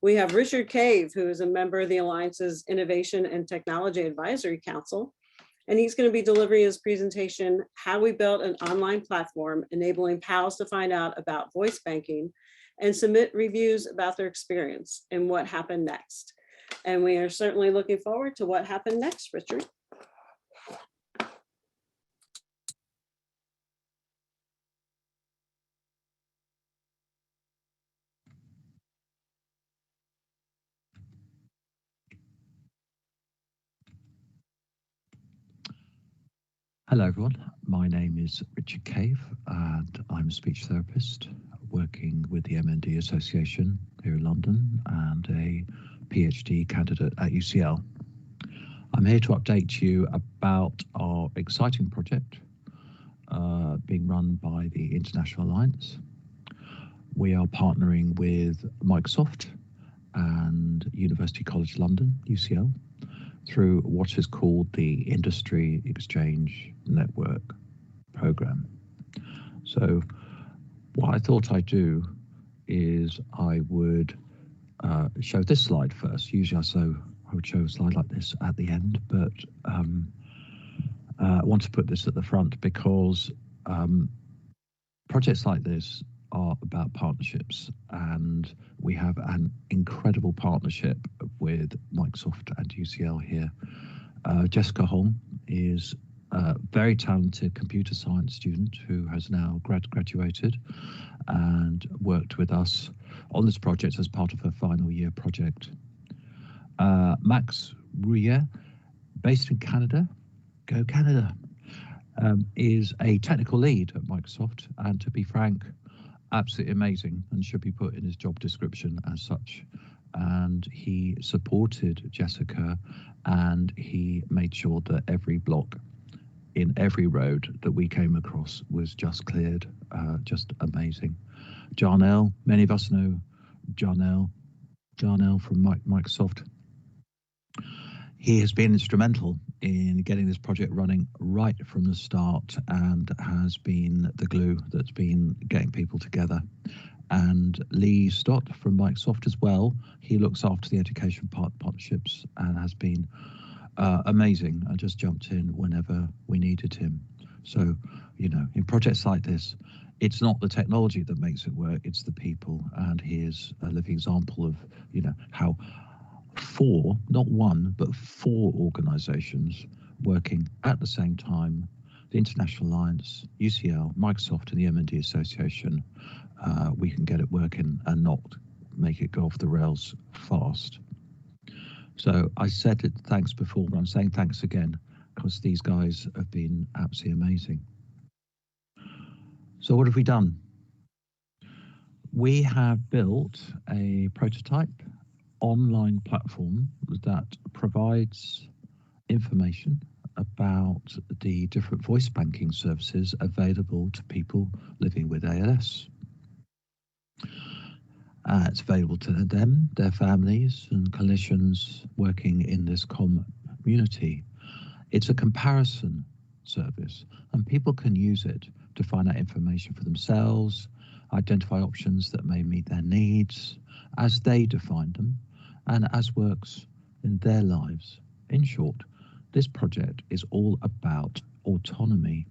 We have Richard Cave, who is a member of the Alliance's Innovation and Technology Advisory Council, and he's going to be delivering his presentation, How We Built an Online Platform Enabling PALS to Find Out About Voice Banking and Submit Reviews about their experience and what happened next. And we are certainly looking forward to what happened next, Richard. Hello everyone, my name is Richard Cave and I'm a speech therapist working with the MND Association here in London and a PhD candidate at UCL. I'm here to update you about our exciting project being run by the International Alliance. We are partnering with Microsoft and University College London, UCL, through what is called the Industry Exchange Network program. So what I thought I'd do is I would show this slide first. Usually I would show a slide like this at the end, but I want to put this at the front because projects like this are about partnerships, and we have an incredible partnership with Microsoft and UCL here. Jessica Holm is a very talented computer science student who has now graduated and worked with us on this project as part of her final year project. Max Rouiller, based in Canada, go Canada, is a technical lead at Microsoft, and to be frank, absolutely amazing and should be put in his job description as such. And he supported Jessica and he made sure that every block in every road that we came across was just cleared. Just amazing. Jarnell, many of us know Jarnell from Microsoft. He has been instrumental in getting this project running right from the start and has been the glue that's been getting people together. And Lee Stott from Microsoft as well, he looks after the education partnerships and has been amazing and just jumped in whenever we needed him. So, you know, in projects like this, it's not the technology that makes it work, it's the people. And he is a living example of, you know, how four, not one, but four organizations working at the same time, the International Alliance, UCL, Microsoft and the MND Association, we can get it working and not make it go off the rails fast. So I said it thanks before, but I'm saying thanks again because these guys have been absolutely amazing. So what have we done? We have built a prototype online platform that provides information about the different voice banking services available to people living with ALS. It's available to them, their families and clinicians working in this community. It's a comparison service and people can use it to find out information for themselves, identify options that may meet their needs as they define them and as works in their lives. In short, this project is all about autonomy.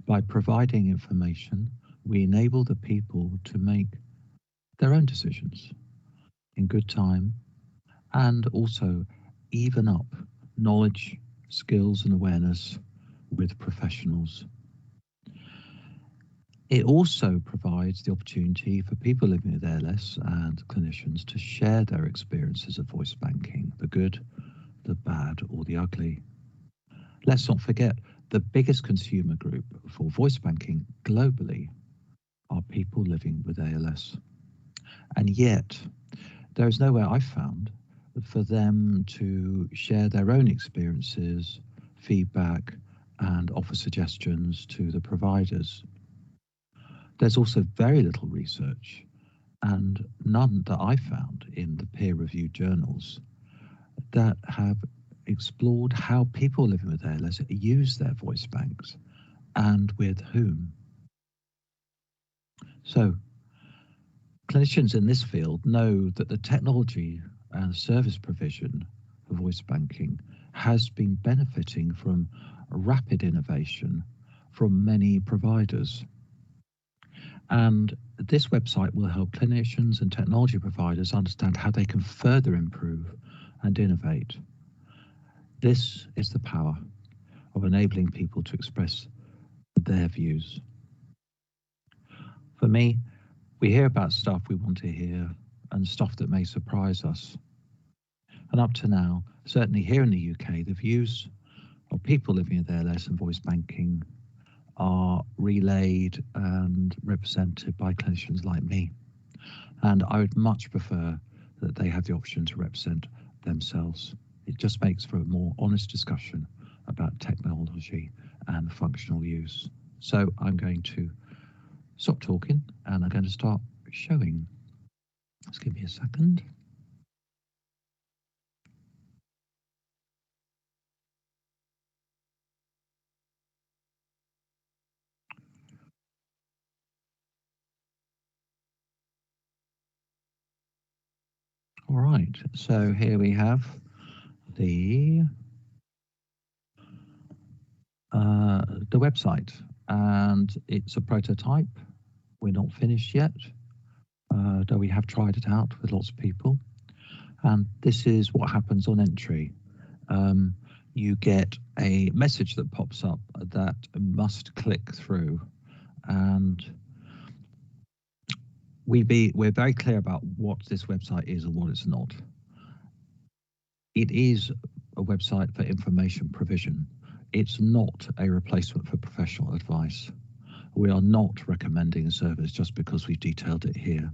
By providing information, we enable the people to make their own decisions in good time and also even up knowledge, skills and awareness with professionals. It also provides the opportunity for people living with ALS and clinicians to share their experiences of voice banking, the good, the bad or the ugly. Let's not forget, the biggest consumer group for voice banking globally are people living with ALS. And yet, there is nowhere I've found for them to share their own experiences, feedback, and offer suggestions to the providers. There's also very little research, and none that I found in the peer-reviewed journals that have explored how people living with ALS use their voice banks and with whom. So, Clinicians in this field know that the technology and service provision for voice banking has been benefiting from rapid innovation from many providers. And this website will help clinicians and technology providers understand how they can further improve and innovate. This is the power of enabling people to express their views. For me, we hear about stuff we want to hear and stuff that may surprise us. And up to now, certainly here in the UK, the views of people living with ALS and voice banking are relayed and represented by clinicians like me. And I would much prefer that they have the option to represent themselves. It just makes for a more honest discussion about technology and functional use. So I'm going to stop talking and I'm going to start showing. Just give me a second. All right, so here we have the website, and it's a prototype. We're not finished yet, though we have tried it out with lots of people. And this is what happens on entry. You get a message that pops up that must click through, and we're very clear about what this website is and what it's not. It is a website for information provision. It's not a replacement for professional advice. We are not recommending a service just because we've detailed it here.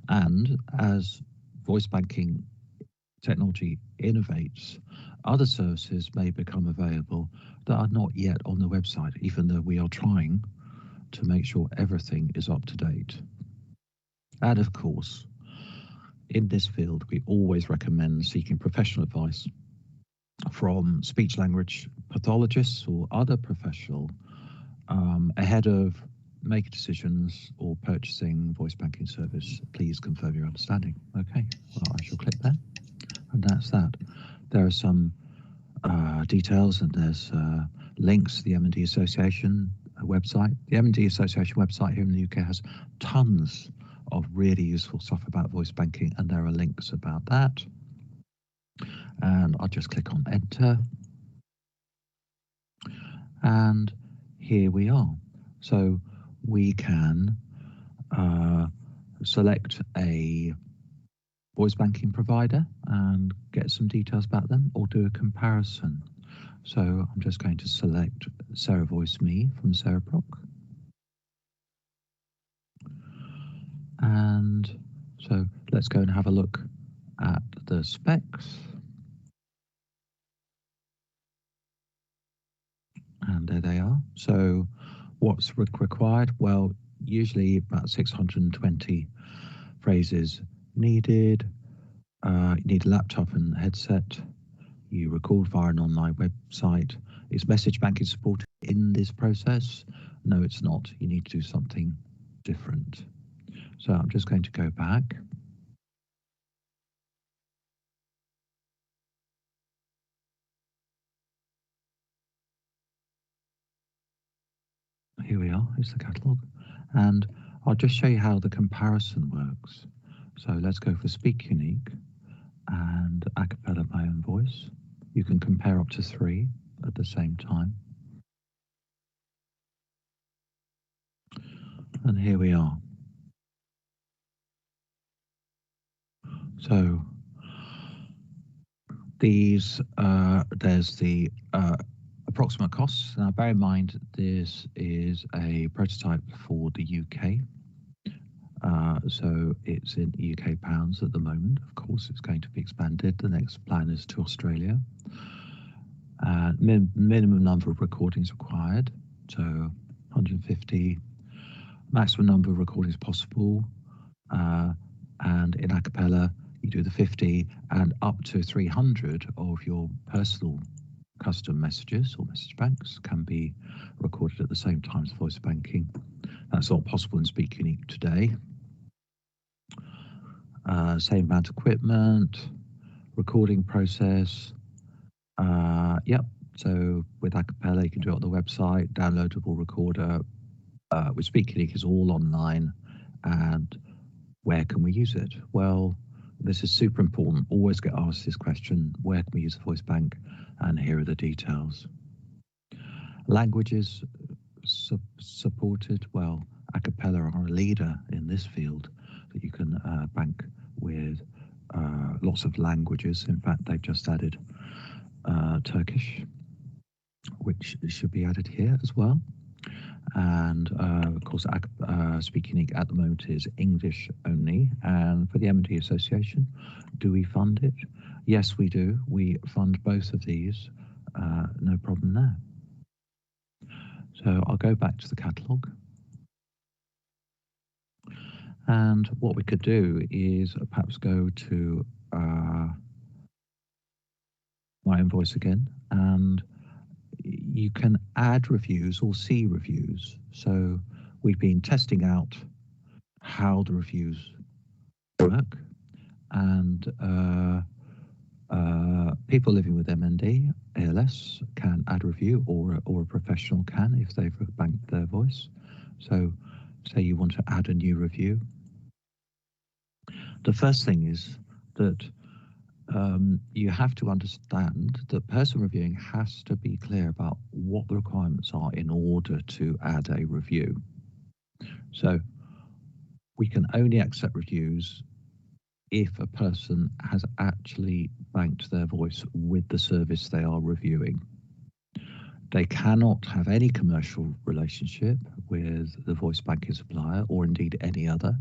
And as voice banking technology innovates, other services may become available that are not yet on the website, even though we are trying to make sure everything is up to date. And of course, in this field, we always recommend seeking professional advice from speech language pathologists or other professional ahead of making decisions or purchasing voice banking service. Please confirm your understanding. Okay, well, I shall click there, and that's that. There are some details, and there's links to the MND Association website. The MND Association website here in the UK has tons of really useful stuff about voice banking, and there are links about that. And I'll just click on enter. And here we are. So we can select a voice banking provider and get some details about them, or do a comparison. So I'm just going to select Sarah Voice Me from Sarah Brock. And so let's go and have a look at the specs. And there they are. So what's required? Well, usually about 620 phrases needed. You need a laptop and headset. You record via an online website. Is message banking supported in this process? No, it's not. You need to do something different. So I'm just going to go back. Here we are, it's the catalogue. And I'll just show you how the comparison works. So let's go for Speak Unique and a cappella my own voice. You can compare up to 3 at the same time. And here we are. So these, there's the approximate costs. Now bear in mind, this is a prototype for the UK. So it's in UK pounds at the moment. Of course, it's going to be expanded. The next plan is to Australia. Minimum number of recordings required, so 150. Maximum number of recordings possible. And in a cappella, you do the 50 and up to 300 of your personal custom messages or message banks can be recorded at the same time as voice banking. That's not possible in Speak Unique today. same amount of equipment, recording process. Yep. So with Acapella, you can do it on the website, downloadable recorder. With SpeakUnique, is all online. And where can we use it? Well, this is super important. Always get asked this question: where can we use the voice bank? And here are the details. Languages supported. Well, Acapella are a leader in this field, that you can bank with lots of languages. In fact, they've just added Turkish, which should be added here as well. And of course, SpeakUnique at the moment is English only. And for the MND Association, do we fund it? Yes, we do. We fund both of these. No problem there. So I'll go back to the catalogue. And what we could do is perhaps go to my invoice again, and you can add reviews or see reviews. So we've been testing out how the reviews work, and people living with MND ALS can add a review, or a professional can if they've banked their voice. So say you want to add a new review. The first thing is that you have to understand that the person reviewing has to be clear about what the requirements are in order to add a review. So we can only accept reviews if a person has actually banked their voice with the service they are reviewing. They cannot have any commercial relationship with the voice banking supplier, or indeed any other.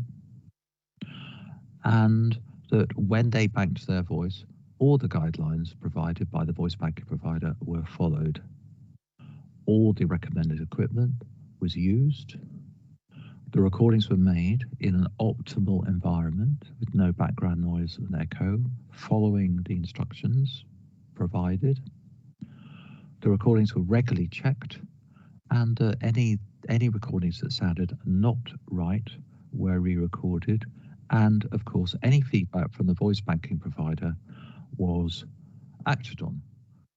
And that when they banked their voice, all the guidelines provided by the voice banking provider were followed. All the recommended equipment was used. The recordings were made in an optimal environment with no background noise and echo, following the instructions provided. The recordings were regularly checked, and any recordings that sounded not right were re-recorded. And of course, any feedback from the voice banking provider was acted on,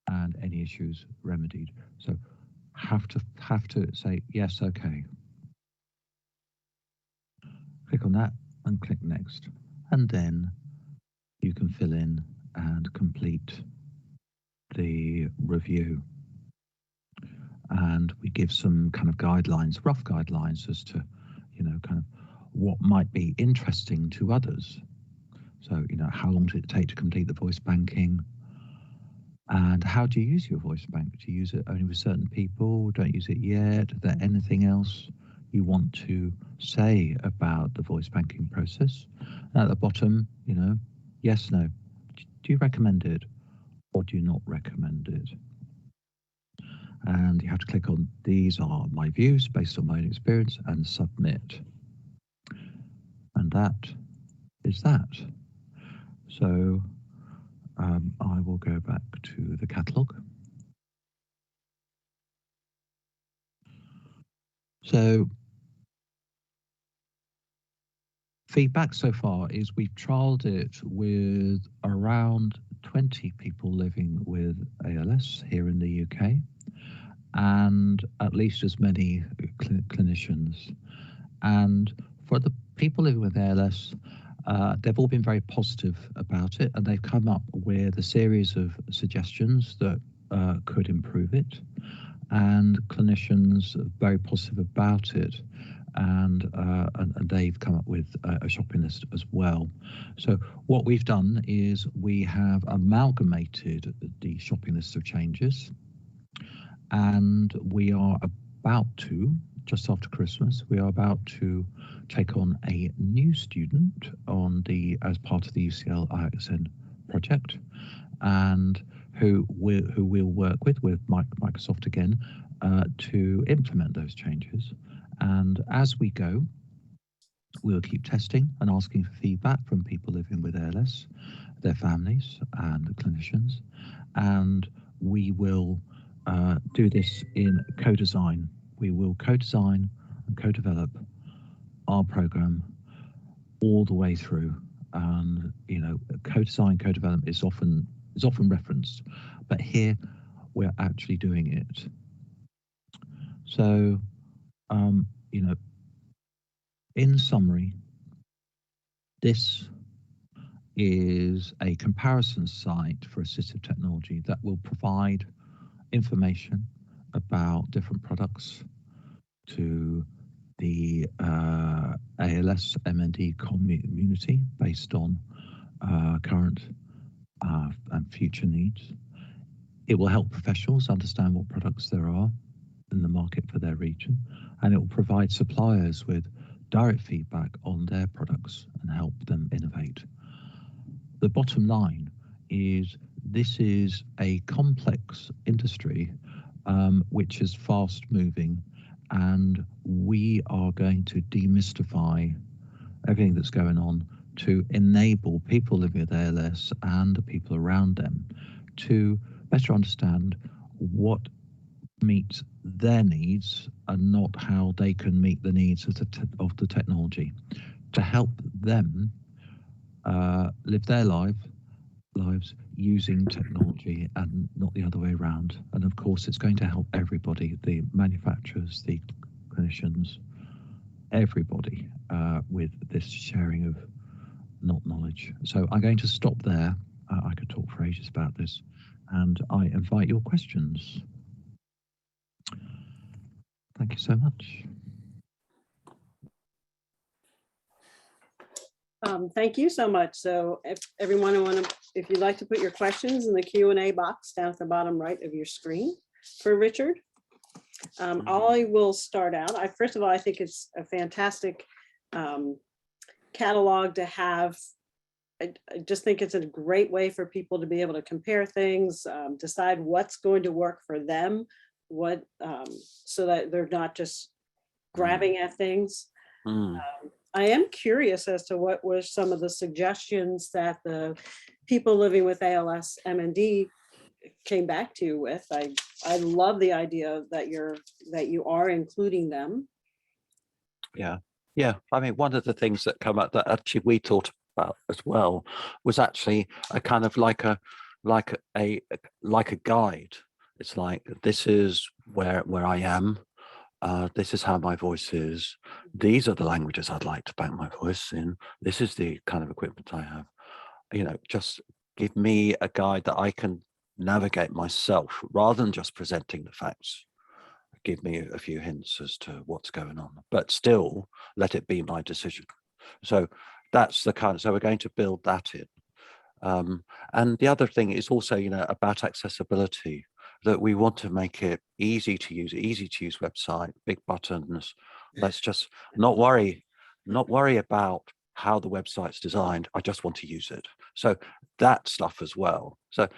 and any issues remedied. So have to say yes, okay. Click on that and click next, and then you can fill in and complete the review. And we give some kind of guidelines, rough guidelines as to, kind of what might be interesting to others. So, how long did it take to complete the voice banking? And how do you use your voice bank? Do you use it only with certain people? Don't use it yet? Is there anything else you want to say about the voice banking process? And at the bottom, yes, no. Do you recommend it, or do you not recommend it? And you have to click on "These are my views based on my own experience" and submit. And that is that. So I will go back to the catalogue. So feedback so far is we've trialed it with around 20 people living with ALS here in the UK, and at least as many clinicians. And for the people living with ALS, they've all been very positive about it, and they've come up with a series of suggestions that could improve it. And clinicians are very positive about it, and they've come up with a shopping list as well. So what we've done is we have amalgamated the shopping list of changes, and we are about to, just after Christmas, we are about to take on a new student as part of the UCL IXN project, and who we'll work with Microsoft again to implement those changes. And as we go, we'll keep testing and asking for feedback from people living with ALS, their families, and the clinicians. And we will do this in co-design. We will co-design and co-develop our program all the way through. and co-design, co-development is often referenced, but here we're actually doing it. So, in summary, this is a comparison site for assistive technology that will provide information about different products to the ALS MND community based on current and future needs. It will help professionals understand what products there are in the market for their region, and it will provide suppliers with direct feedback on their products and help them innovate. The bottom line is this is a complex industry which is fast moving, and we are going to demystify everything that's going on to enable people living with ALS and the people around them to better understand what meets their needs and not how they can meet the needs of the technology, to help them live their lives using technology and not the other way around. And of course, it's going to help everybody, the manufacturers, the clinicians, everybody with this sharing of knowledge. So I'm going to stop there. I could talk for ages about this, and I invite your questions. Thank you so much. Thank you so much. So if everyone if you'd like to put your questions in the Q&A box down at the bottom right of your screen for Richard. I will start out. First of all, I think it's a fantastic catalog to have. I just think it's a great way for people to be able to compare things, decide what's going to work for them, so that they're not just grabbing at things. I am curious as to what were some of the suggestions that the people living with ALS MND came back to you with. I love the idea that you are including them. Yeah. I mean, one of the things that come up that actually we thought about as well was actually a kind of like a guide. It's like, this is where I am. This is how my voice is. These are the languages I'd like to bank my voice in. This is the kind of equipment I have. Just give me a guide that I can navigate myself rather than just presenting the facts. Give me a few hints as to what's going on, but still let it be my decision. So that's the kind of, so we're going to build that in. And the other thing is also, about accessibility, that we want to make it easy to use website, big buttons. Let's just not worry about how the website's designed. I just want to use it. So that stuff as well. So,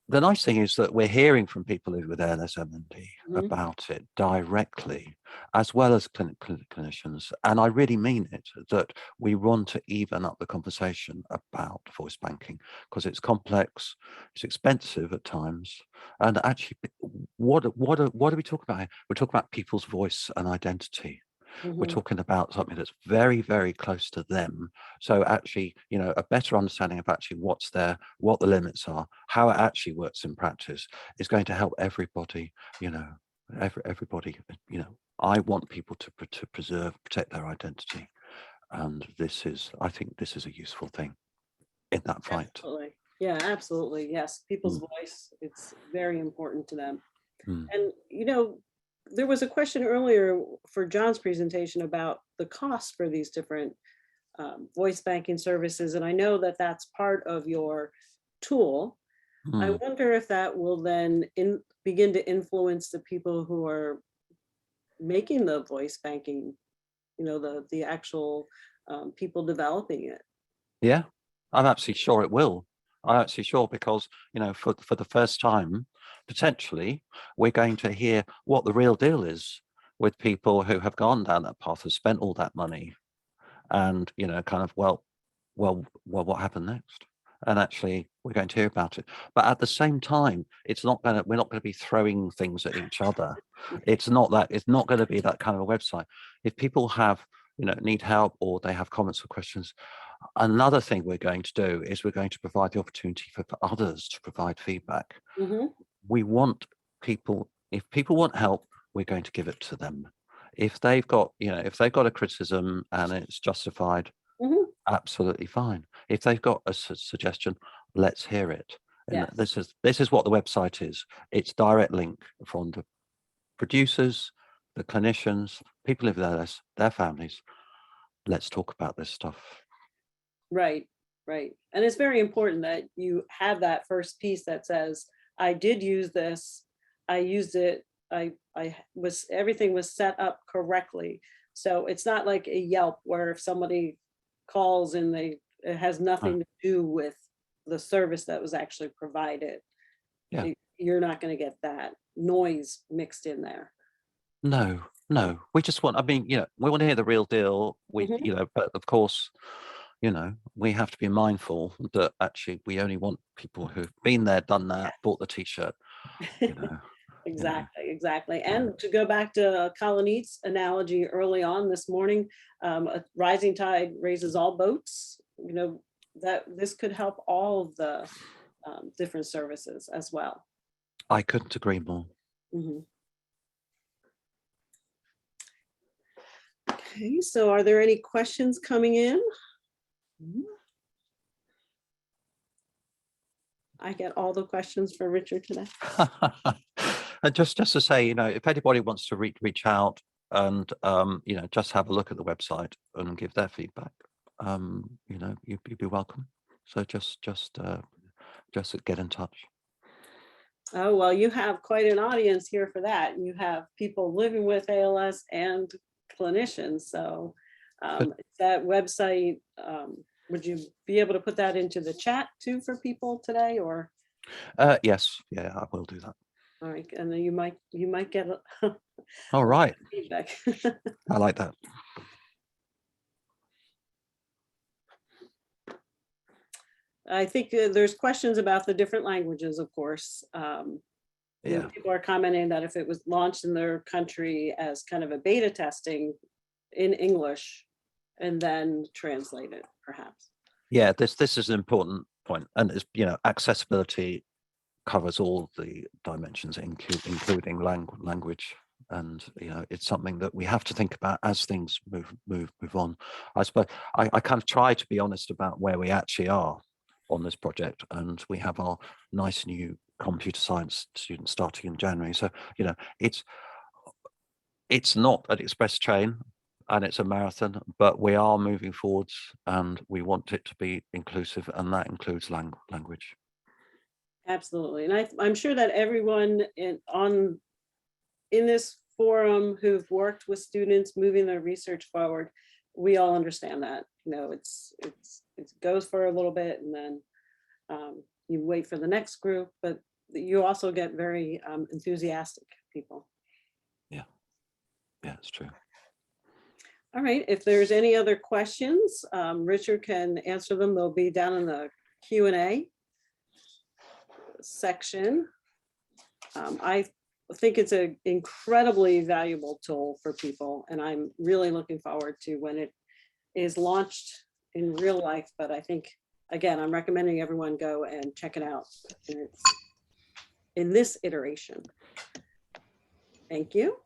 the nice thing is that we're hearing from people with ALS MND about it directly, as well as clinicians. And I really mean it, that we want to even up the conversation about voice banking, because it's complex, it's expensive at times. And actually, what are we talking about here? We're talking about people's voice and identity. We're talking about something that's very, very close to them. So actually, a better understanding of actually what's there, what the limits are, how it actually works in practice is going to help everybody, everybody, I want people to protect their identity. And I think this is a useful thing in that fight. Absolutely. Yeah, absolutely. Yes. People's voice, it's very important to them. And, there was a question earlier for John's presentation about the cost for these different voice banking services. And I know that that's part of your tool. I wonder if that will then begin to influence the people who are making the voice banking, the actual people developing it. Yeah, I'm absolutely sure it will. I'm absolutely sure, because, for the first time, potentially, we're going to hear what the real deal is with people who have gone down that path, have spent all that money, and, kind of, well, what happened next? And actually, we're going to hear about it. But at the same time, we're not going to be throwing things at each other. It's not going to be that kind of a website. If people have need help, or they have comments or questions. Another thing we're going to do is we're going to provide the opportunity for others to provide feedback. We want people, if people want help, we're going to give it to them. If they've got, if they've got a criticism and it's justified, absolutely fine. If they've got a suggestion, let's hear it. And this is what the website is. It's direct link from the producers, the clinicians, people with ALS, their families. Let's talk about this stuff. Right. And it's very important that you have that first piece that says, I did use this, I used it, everything was set up correctly. So it's not like a Yelp where if somebody calls and it has nothing to do with the service that was actually provided. Yeah. You're not going to get that noise mixed in there. No, we just want, we want to hear the real deal. But of course, we have to be mindful that actually we only want people who've been there, done that, bought the t-shirt, Exactly. And to go back to Colin-Eats analogy early on this morning, a rising tide raises all boats, that this could help all of the different services as well. I couldn't agree more. Okay, so are there any questions coming in? I get all the questions for Richard today. And just to say, if anybody wants to reach out and just have a look at the website and give their feedback, you'd be welcome. So just get in touch. Oh, well, you have quite an audience here for that. You have people living with ALS and clinicians. So that website, would you be able to put that into the chat too for people today, or? Yes, I will do that. All right, and then you might get all right feedback. I like that. I think there's questions about the different languages, of course. People are commenting that if it was launched in their country as kind of a beta testing in English and then translated, perhaps. Yeah, this is an important point, and it's accessibility covers all the dimensions, including language, and it's something that we have to think about as things move on. I suppose I kind of try to be honest about where we actually are on this project, and we have our nice new computer science students starting in January. So it's not an express train and it's a marathon, but we are moving forwards and we want it to be inclusive, and that includes language. Absolutely. And I'm sure that everyone in this forum who've worked with students moving their research forward, we all understand that. It goes for a little bit and then you wait for the next group, but you also get very enthusiastic people. Yeah, it's true. All right, if there's any other questions, Richard can answer them. They'll be down in the Q&A section. I think it's an incredibly valuable tool for people, and I'm really looking forward to when it is launched in real life. But I think, again, I'm recommending everyone go and check it out in this iteration. Thank you.